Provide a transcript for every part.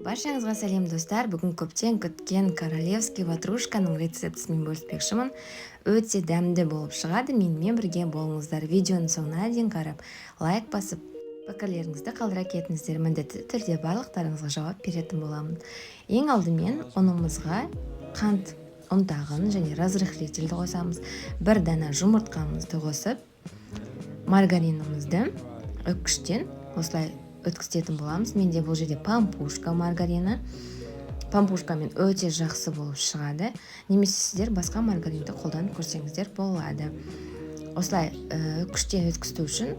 Баршаңызға сәлем достар. Бүгін көптен күткен королевский ватрушканың рецептісімен бөліспекшімін. Өте дәмді болып шығады. Менімен бірге болыңыздар. Видеоның соңына дейін қарап, лайк басып, пікірлеріңізді қалдыра кетіңіздер. Міндетті түрде барлықтарыңызға жауап беретін боламын. Ең алдымен ұнымызға қант ұнтағын және разрыхлительді қосамыз. Бір дана жұмыртқамызды қосып, маргаринімізді үккіштен осылай өткізетін боламыз. Менде бұл жерде пампушка маргарины. Пампушкамен өте жақсы болып шығады. Немесе сіздер басқа маргаринді қолданып көрсеңіздер болады. Осылай үккіштен өткізу үшін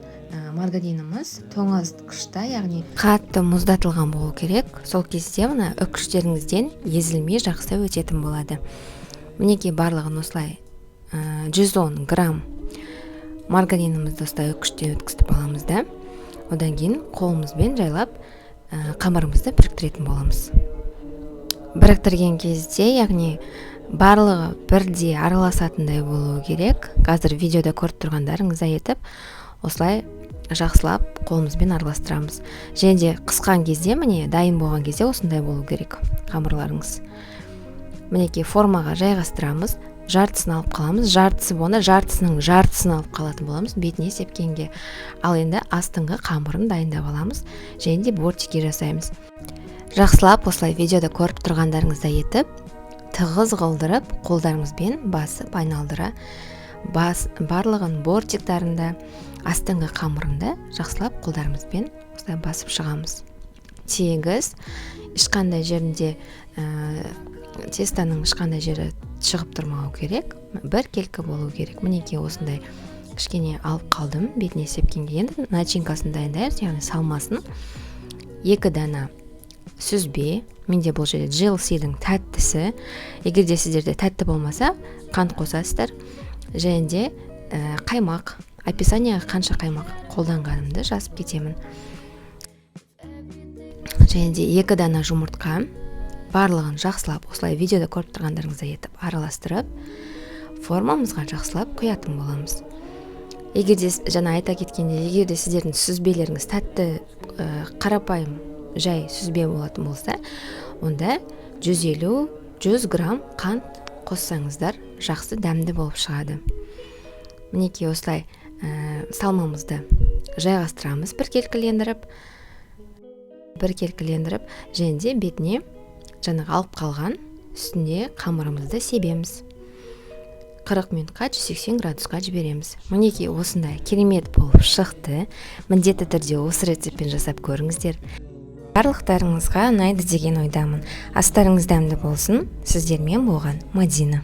маргариніміз тоңазытқышта, яғни қатты мұздатылған болу керек. Сол кезде мына үккіштеріңізден езілмей жақсы өтетін болады. Мінекей барлығын осылай 110 грамм маргаринімізді осылай үккіштен өткізіп аламыз да. Одан кейін қолымызбен жайлап қамырымызды біріктіретін боламыз. Біріктірген кезде, яғни барлығы бірде араласатындай болуы керек. Қазір видеода көріп тұрғандарыңызда етіп, осылай жақсылап қолымызбен араластырамыз. Және де қысқан кезде, міне дайын болған кезде осындай болу керек қамырларыңыз. Мінекей формаға жайғастырамыз. Жартысын алып қаламыз. Жартысының жартысын алып қалатын боламыз бетіне сепкенге. Ал енді астыңғы қамырын дайындап аламыз. Және де бортики жасаймыз. Жақсылап осылай видеода көріп тұрғандарыңызда етіп, тығыз қылдырып, қолдарыңызбен басып айналдыра, барлығын бортиктарында, астыңғы қамырында жақсылап қолдарымызбен осылай басып шығамыз. Тегіс, ешқандай жерінде тестаның ешқандай жері шығып тұрмау керек. Бір келкі болу керек. Мінекей осындай кішкене алып қалдым бетіне сепкенге. Енді начинкасын дайындаймыз, яғни салмасын. 2 дана сүзбе. Менде бұл жерде GLC-дің тәттісі. Егер де сіздерде тәтті болмаса, қант қосасыздар. Және де қаймақ. Описанияға қанша қаймақ қолданғанымды жазып кетемін. Және де 2 дана жұмыртқа. Барлығын жақсылап, осылай видеода көріп тұрғандарыңызда етіп, араластырып, формамызға жақсылап құятын боламыз. Егер де, жаңа айта кеткенде, егер де сіздердің сүзбелеріңіз тәтті, қарапайым, жай сүзбе болатын болса, онда 150-100 грамм қант қоссаңыздар, жақсы дәмді болып шығады. Мінекей осылай салмамызды жайғастырамыз, бір келкілендіріп, және де бетіне жаңағы алып қалған үстіне қамырымызды себеміз. 40 минутқа 180 градусқа жібереміз. Мінекей осындай керемет болып шықты. Міндетті түрде осы рецептпен жасап көріңіздер. Барлықтарыңызға ұнайды деген ойдамын. Астарыңыз дәмді болсын. Сіздермен болған Мадина.